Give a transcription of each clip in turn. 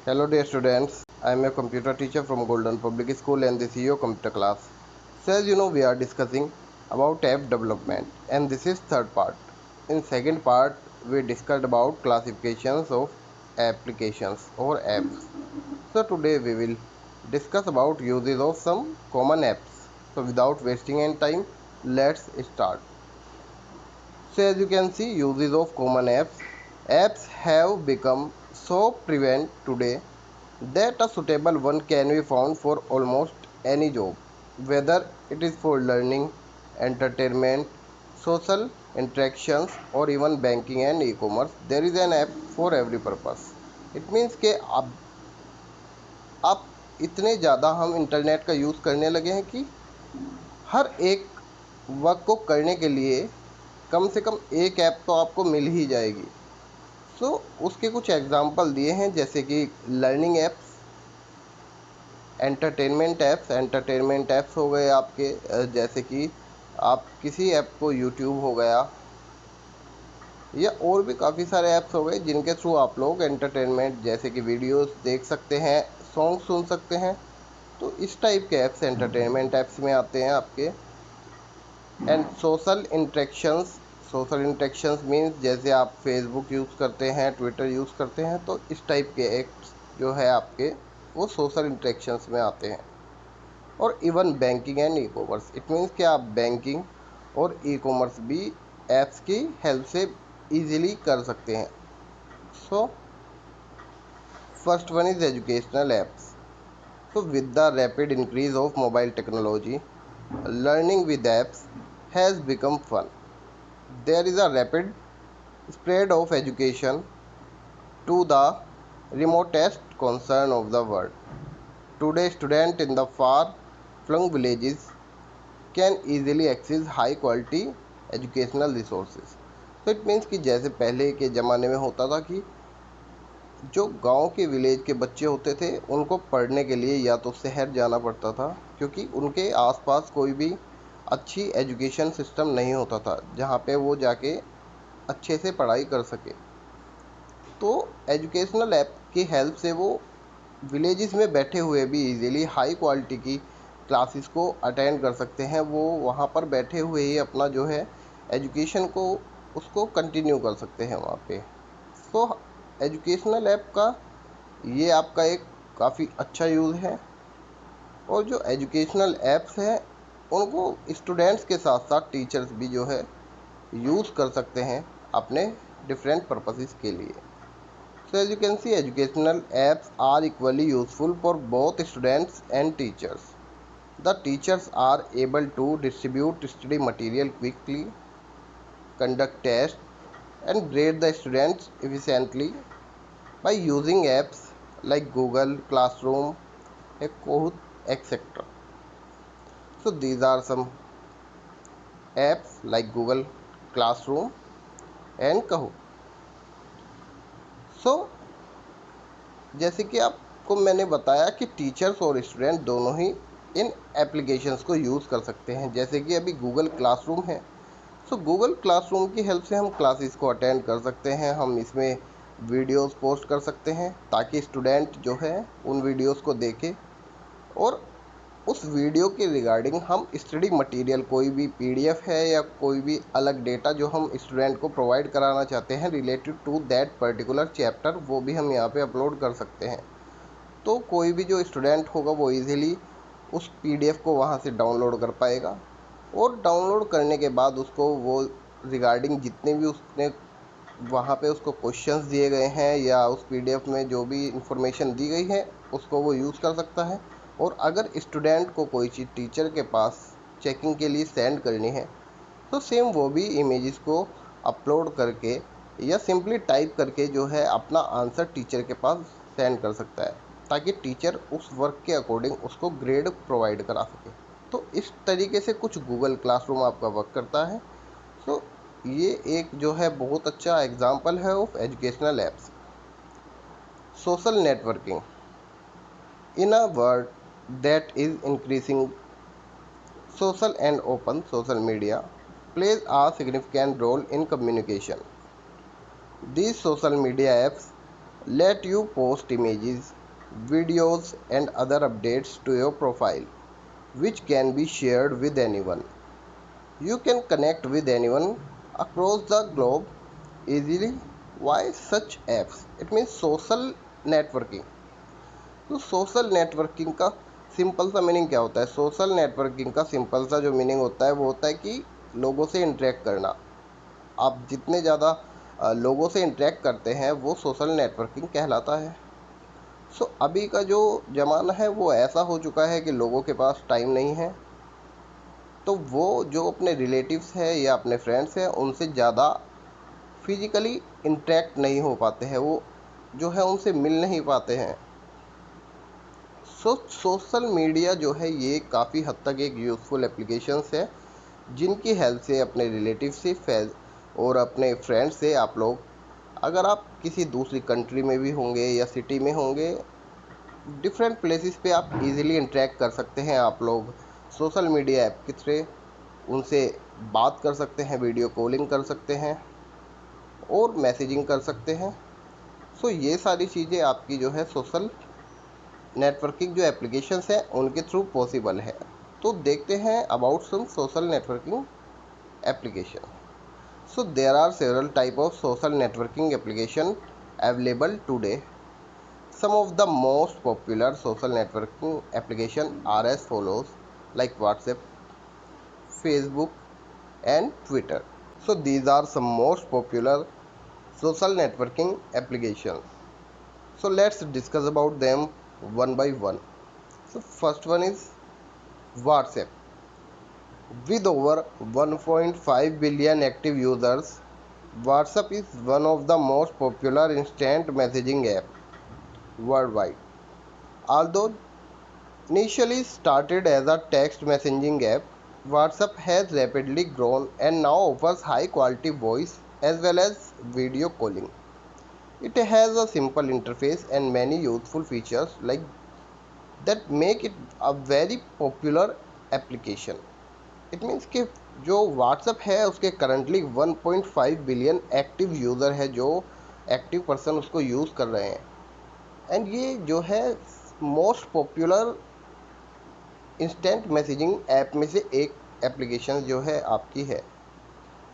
Hello dear students, I am a computer teacher from Golden Public School and this is your computer class. So as you know we are discussing about app development and this is third part. In second part we discussed about classifications of applications or apps. So today we will discuss about uses of some common apps. So without wasting any time, let's start. So as you can see uses of common apps. Apps have become so prevalent today that a suitable one can be found for almost any job, whether it is for learning, entertainment, social interactions, or even banking and e-commerce. There is an app for every purpose. It means कि अब इतने ज़्यादा हम internet का use करने लगे हैं कि हर एक वर्क को करने के लिए कम से कम एक ऐप तो आपको मिल ही जाएगी। सो उसके कुछ एग्जांपल दिए हैं जैसे कि लर्निंग ऐप्स, एंटरटेनमेंट ऐप्स हो गए आपके, जैसे कि आप किसी ऐप को यूट्यूब हो गया या और भी काफ़ी सारे ऐप्स हो गए जिनके थ्रू आप लोग एंटरटेनमेंट जैसे कि वीडियोस देख सकते हैं, सॉन्ग सुन सकते हैं। तो इस टाइप के ऐप्स एंटरटेनमेंट ऐप्स में आते हैं आपके। एंड सोशल इंटरेक्शंस मीन्स जैसे आप फेसबुक यूज़ करते हैं, ट्विटर यूज़ करते हैं, तो इस टाइप के ऐप्स जो है आपके वो सोशल इंटरेक्शंस में आते हैं। और even banking and e commerce, it means कि आप बैंकिंग और ई कॉमर्स भी ऐप्स की हेल्प से इजीली कर सकते हैं। So first one is educational apps. So with the rapid increase of mobile technology, learning with apps has become fun. There is a rapid spread of education to the remotest corner of the world. Today, students in the far-flung villages can easily access high-quality educational resources. So it means कि जैसे पहले के ज़माने में होता था कि जो गांव के विलेज के बच्चे होते थे उनको पढ़ने के लिए या तो शहर जाना पड़ता था, क्योंकि उनके आसपास कोई भी अच्छी एजुकेशन सिस्टम नहीं होता था जहाँ पे वो जाके अच्छे से पढ़ाई कर सके। तो एजुकेशनल ऐप की हेल्प से वो विलेजेस में बैठे हुए भी इजीली हाई क्वालिटी की क्लासेस को अटेंड कर सकते हैं। वो वहाँ पर बैठे हुए ही अपना जो है एजुकेशन को उसको कंटिन्यू कर सकते हैं वहाँ पे। तो एजुकेशनल ऐप का ये आपका एक काफ़ी अच्छा यूज़ है। और जो एजुकेशनल ऐप्स हैं उनको स्टूडेंट्स के साथ साथ टीचर्स भी जो है यूज़ कर सकते हैं अपने डिफरेंट पर्पसेस के लिए। So as you can see educational apps are equally useful for both students and teachers. The teachers are able to distribute study material quickly, conduct tests, and grade the students efficiently by using apps like Google Classroom, Kahoot, etc. So these are some apps like Google Classroom and Kahoot. So जैसे कि आपको मैंने बताया कि teachers और student दोनों ही इन applications को use कर सकते हैं। जैसे कि अभी गूगल क्लासरूम है, सो गूगल क्लासरूम की हेल्प से हम क्लासेस को अटेंड कर सकते हैं। हम इसमें वीडियोस पोस्ट कर सकते हैं ताकि स्टूडेंट जो है उन वीडियोस को देखे और उस वीडियो के रिगार्डिंग हम स्टडी मटेरियल कोई भी पीडीएफ है या कोई भी अलग डेटा जो हम स्टूडेंट को प्रोवाइड कराना चाहते हैं related to that particular chapter, वो भी हम यहाँ पे अपलोड कर सकते हैं। तो कोई भी जो स्टूडेंट होगा वो इजीली उस पीडीएफ को वहाँ से डाउनलोड कर पाएगा और डाउनलोड करने के बाद उसको वो रिगार्डिंग जितने भी उसने वहाँ पे उसको क्वेश्चंस दिए गए हैं या उस पीडीएफ में जो भी इंफॉर्मेशन दी गई है उसको वो यूज़ कर सकता है। और अगर स्टूडेंट को कोई चीज़ टीचर के पास चेकिंग के लिए सेंड करनी है तो सेम वो भी इमेजेस को अपलोड करके या सिंपली टाइप करके जो है अपना आंसर टीचर के पास सेंड कर सकता है ताकि टीचर उस वर्क के अकॉर्डिंग उसको ग्रेड प्रोवाइड करा सके। तो इस तरीके से कुछ गूगल क्लासरूम आपका वर्क करता है। सो ये एक जो है बहुत अच्छा एग्जांपल है of educational apps. Social networking in a world that is increasing social and open, social media plays a significant role in communication. These social media apps let you post images, videos and other updates to your profile, which can be shared with anyone. You can connect with anyone across the globe easily. Why such apps? It means social networking. तो social networking का simple सा meaning क्या होता है? Social networking का simple सा जो meaning होता है वो होता है कि लोगों से इंटरेक्ट करना। आप जितने ज़्यादा लोगों से इंटरेक्ट करते हैं वो सोशल नेटवर्किंग कहलाता है। सो अभी का जो ज़माना है वो ऐसा हो चुका है कि लोगों के पास टाइम नहीं है, तो वो जो अपने रिलेटिव्स हैं या अपने फ्रेंड्स हैं उनसे ज़्यादा फिजिकली इंटरेक्ट नहीं हो पाते हैं, वो जो है उनसे मिल नहीं पाते हैं। सोशल मीडिया जो है ये काफ़ी हद तक एक यूज़फुल एप्लीकेशंस है, जिनकी हेल्प से अपने रिलेटिव से और अपने फ्रेंड से आप लोग, अगर आप किसी दूसरी कंट्री में भी होंगे या सिटी में होंगे, डिफरेंट प्लेसेस पे आप इजीली इंटरेक्ट कर सकते हैं। आप लोग सोशल मीडिया ऐप के थ्रू उनसे बात कर सकते हैं, वीडियो कॉलिंग कर सकते हैं और मैसेजिंग कर सकते हैं। सो ये सारी चीज़ें आपकी जो है सोशल नेटवर्किंग जो एप्लीकेशंस हैं उनके थ्रू पॉसिबल है। तो देखते हैं about some social networking application. So there are several type of social networking application available today. Some of the most popular social networking applications are as follows, like WhatsApp, Facebook, and Twitter. So these are some most popular social networking applications. So let's discuss about them one by one. So first one is WhatsApp. With over 1.5 billion active users, WhatsApp is one of the most popular instant messaging app worldwide. Although initially started as a text messaging app, WhatsApp has rapidly grown and now offers high quality voice as well as video calling. It has a simple interface and many useful features like that make it a very popular application. It means कि जो WhatsApp है उसके currently 1.5 billion active user है, जो active person उसको use कर रहे हैं, एंड ये जो है most popular instant messaging app में से एक एप्लीकेशन जो है आपकी है।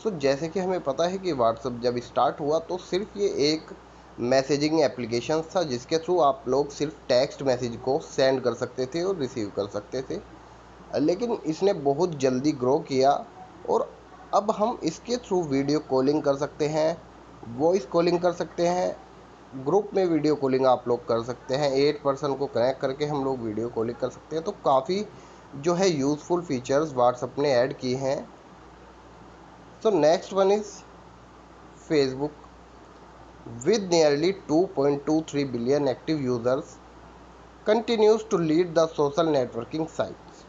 सो जैसे कि हमें पता है कि व्हाट्सअप जब स्टार्ट हुआ तो सिर्फ ये एक मैसेजिंग एप्लीकेशन था, जिसके थ्रू आप लोग सिर्फ टेक्स्ट मैसेज को सेंड कर सकते थे और रिसीव कर सकते थे। लेकिन इसने बहुत जल्दी ग्रो किया और अब हम इसके थ्रू वीडियो कॉलिंग कर सकते हैं, वॉइस कॉलिंग कर सकते हैं, ग्रुप में वीडियो कॉलिंग आप लोग कर सकते हैं, 8 पर्सन को कनेक्ट करके हम लोग वीडियो कॉलिंग कर सकते हैं। तो काफ़ी जो है यूज़फुल फीचर्स व्हाट्सएप ने ऐड किए हैं। So next one is Facebook. With nearly 2.23 billion active users, continues to lead the social networking sites.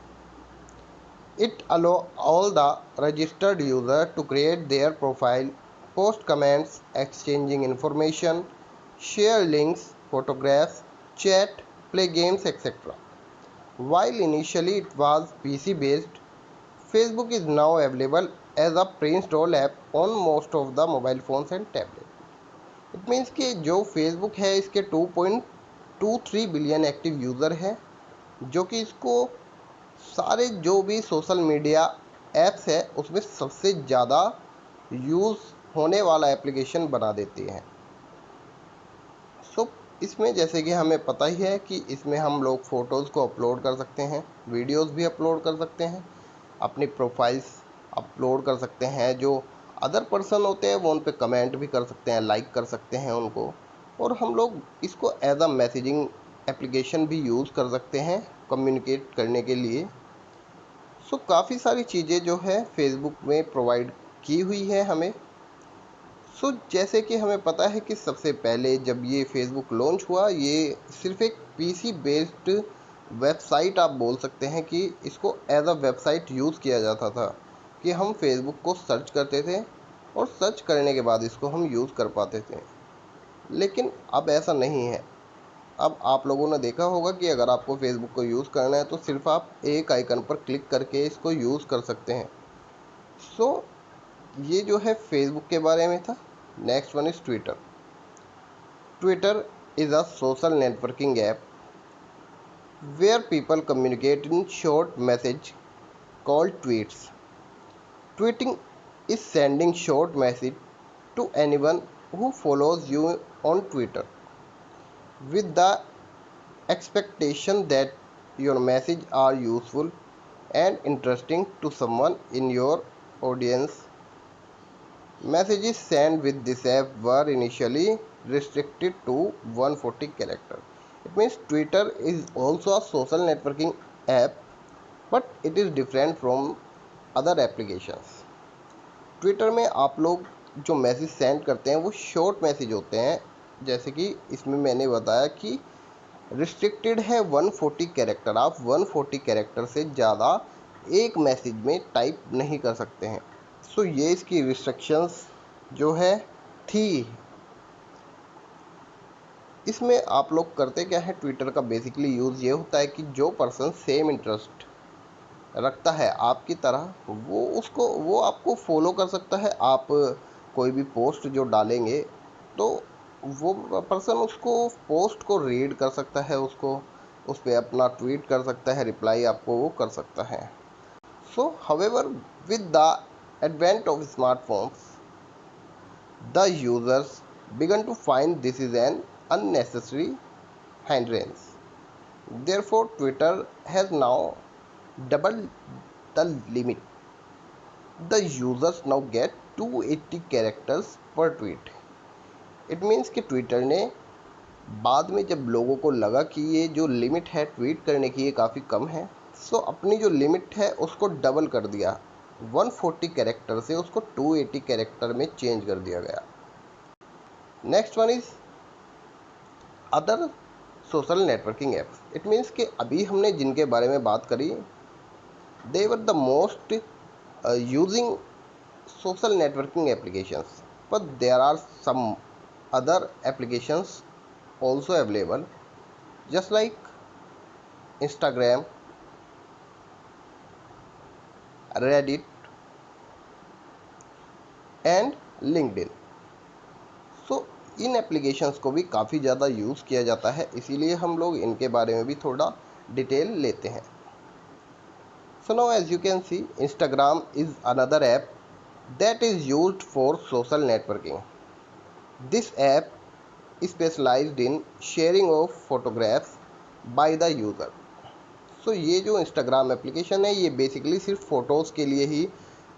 It allows all the registered users to create their profile, post comments, exchanging information, share links, photographs, chat, play games, etc. While initially it was PC based, Facebook is now available as a pre-installed app on most of the mobile phones and tablets. It means कि जो Facebook है इसके 2.23 billion active user है, जो कि इसको सारे जो भी सोशल मीडिया ऐप्स है उसमें सबसे ज़्यादा यूज़ होने वाला एप्लीकेशन बना देती हैं। सो इसमें जैसे कि हमें पता ही है कि इसमें हम लोग फ़ोटोज़ को अपलोड कर सकते हैं, वीडियोज़ भी अपलोड कर सकते हैं, अपनी प्रोफाइल्स अपलोड कर सकते हैं, जो अदर पर्सन होते हैं वो उन पे कमेंट भी कर सकते हैं, लाइक कर सकते हैं उनको, और हम लोग इसको एज अ मैसेजिंग एप्लीकेशन भी यूज़ कर सकते हैं कम्युनिकेट करने के लिए। सो काफ़ी सारी चीज़ें जो है फेसबुक में प्रोवाइड की हुई है हमें। सो जैसे कि हमें पता है कि सबसे पहले जब ये फेसबुक लॉन्च हुआ, ये सिर्फ एक पीसी बेस्ड वेबसाइट आप बोल सकते हैं कि इसको एज अ वेबसाइट यूज़ किया जाता था, कि हम फेसबुक को सर्च करते थे और सर्च करने के बाद इसको हम यूज़ कर पाते थे। लेकिन अब ऐसा नहीं है। अब आप लोगों ने देखा होगा कि अगर आपको फेसबुक को यूज़ करना है तो सिर्फ आप एक आइकन पर क्लिक करके इसको यूज़ कर सकते हैं। सो ये जो है फेसबुक के बारे में था। Next one is Twitter. Twitter is a social networking app where people communicate in short message called tweets. Tweeting is sending short message to anyone who follows you on Twitter with the expectation that your message are useful and interesting to someone in your audience. Messages sent with this app were initially restricted to 140 characters. It means Twitter is also a social networking app, but it is different from other applications. Twitter में आप लोग जो message send करते हैं वो short message होते हैं, जैसे कि इसमें मैंने बताया कि रिस्ट्रिक्टेड है 140 कैरेक्टर। आप 140 कैरेक्टर से ज़्यादा एक मैसेज में टाइप नहीं कर सकते हैं। सो ये इसकी रिस्ट्रिक्शंस जो है थी। इसमें आप लोग करते क्या है, ट्विटर का बेसिकली यूज़ ये होता है कि जो पर्सन सेम इंटरेस्ट रखता है आपकी तरह, वो आपको फॉलो कर सकता है। आप कोई भी पोस्ट जो डालेंगे तो वो पर्सन उसको पोस्ट को रीड कर सकता है, उसको उस पर अपना ट्वीट कर सकता है, रिप्लाई आपको वो कर सकता है। So however with the advent of smartphones the users began to find this is an unnecessary hindrance. Therefore, Twitter has now doubled the limit. The users now get 280 characters per tweet. It means कि Twitter ने बाद में जब लोगों को लगा कि ये जो लिमिट है ट्वीट करने की ये काफ़ी कम है, सो अपनी जो लिमिट है उसको डबल कर दिया। 140 कैरेक्टर से उसको 280 कैरेक्टर में चेंज कर दिया गया। Next one is other social networking apps. It means कि अभी हमने जिनके बारे में बात करी, they were the most using social networking applications, but there are some other applications also available, just like Instagram, Reddit and LinkedIn. So in applications को भी काफ़ी ज़्यादा यूज़ किया जाता है, इसीलिए हम लोग इनके बारे में भी थोड़ा डिटेल लेते हैं। So now as you can see, Instagram is another app that is used for social networking. This app is specialized in sharing of photographs by the user. So ये जो Instagram एप्लीकेशन है ये basically सिर्फ photos के लिए ही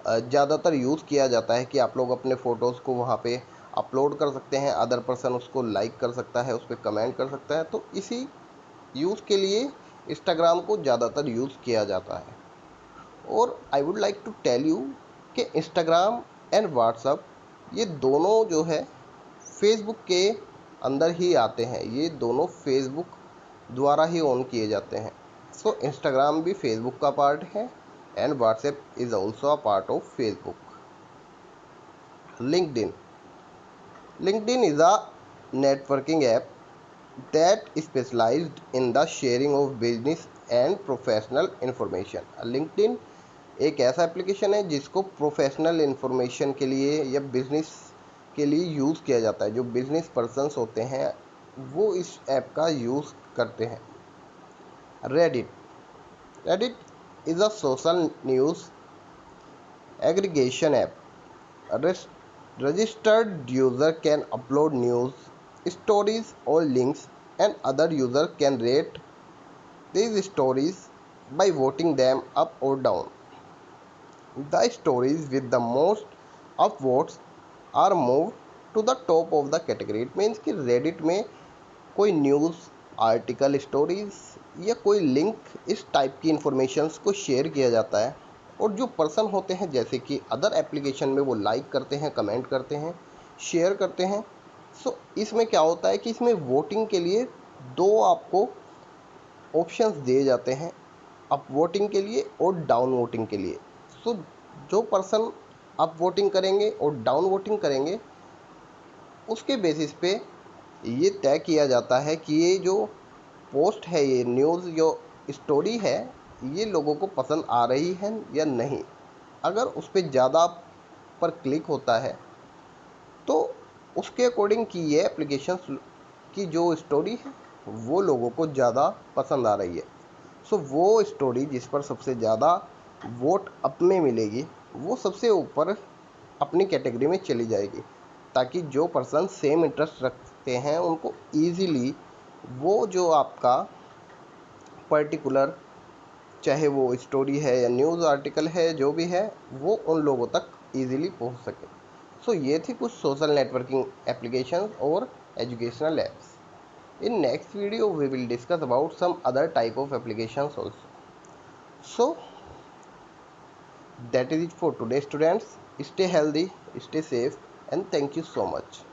ज़्यादातर use किया जाता है कि आप लोग अपने फ़ोटोज़ को वहाँ पे अपलोड कर सकते हैं, अदर पर्सन उसको लाइक कर सकता है, उस पर कमेंट कर सकता है। तो इसी यूज़ के लिए Instagram को ज़्यादातर यूज़ किया जाता है। और I would like to tell you कि इंस्टाग्राम एंड व्हाट्सअप ये दोनों जो है फेसबुक के अंदर ही आते हैं, ये दोनों फेसबुक द्वारा ही ऑन किए जाते हैं। सो इंस्टाग्राम भी फेसबुक का पार्ट है and WhatsApp is also a part of Facebook. LinkedIn is a networking app that is specialized in the sharing of business and professional information. LinkedIn एक ऐसा application है जिसको प्रोफेशनल इंफॉर्मेशन के लिए या बिजनेस के लिए यूज़ किया जाता है। जो बिजनेस पर्सनस होते हैं वो इस ऐप का यूज़ करते हैं। Reddit is a social news aggregation app. Registered user can upload news, stories or links, and other user can rate these stories by voting them up or down. The stories with the most upvotes are moved to the top of the category. It means कि Reddit में कोई news article, stories या कोई link इस type की informations को share किया जाता है, और जो पर्सन होते हैं जैसे कि अदर एप्लीकेशन में वो लाइक करते हैं, कमेंट करते हैं, शेयर करते हैं। सो इसमें क्या होता है कि इसमें वोटिंग के लिए दो आपको ऑप्शंस दिए जाते हैं, अप वोटिंग के लिए और डाउन वोटिंग के लिए। सो जो पर्सन अप वोटिंग करेंगे और डाउन वोटिंग करेंगे उसके बेसिस पे ये तय किया जाता है कि ये जो पोस्ट है, ये न्यूज़ जो स्टोरी है, ये लोगों को पसंद आ रही है या नहीं। अगर उस पर ज़्यादा पर क्लिक होता है तो उसके अकॉर्डिंग कि ये एप्लीकेशन कि जो स्टोरी है वो लोगों को ज़्यादा पसंद आ रही है। सो वो स्टोरी जिस पर सबसे ज़्यादा वोट अपने मिलेगी वो सबसे ऊपर अपनी कैटेगरी में चली जाएगी, ताकि जो पर्सन सेम इंटरेस्ट रखते हैं उनको ईजीली वो जो आपका पर्टिकुलर, चाहे वो स्टोरी है या न्यूज़ आर्टिकल है, जो भी है वो उन लोगों तक ईजिली पहुंच सके। सो ये थी कुछ सोशल नेटवर्किंग एप्लीकेशंस और educational apps. In next video we will discuss about some other type of applications also. So that is it for today students. Stay healthy, stay safe, and thank you so much.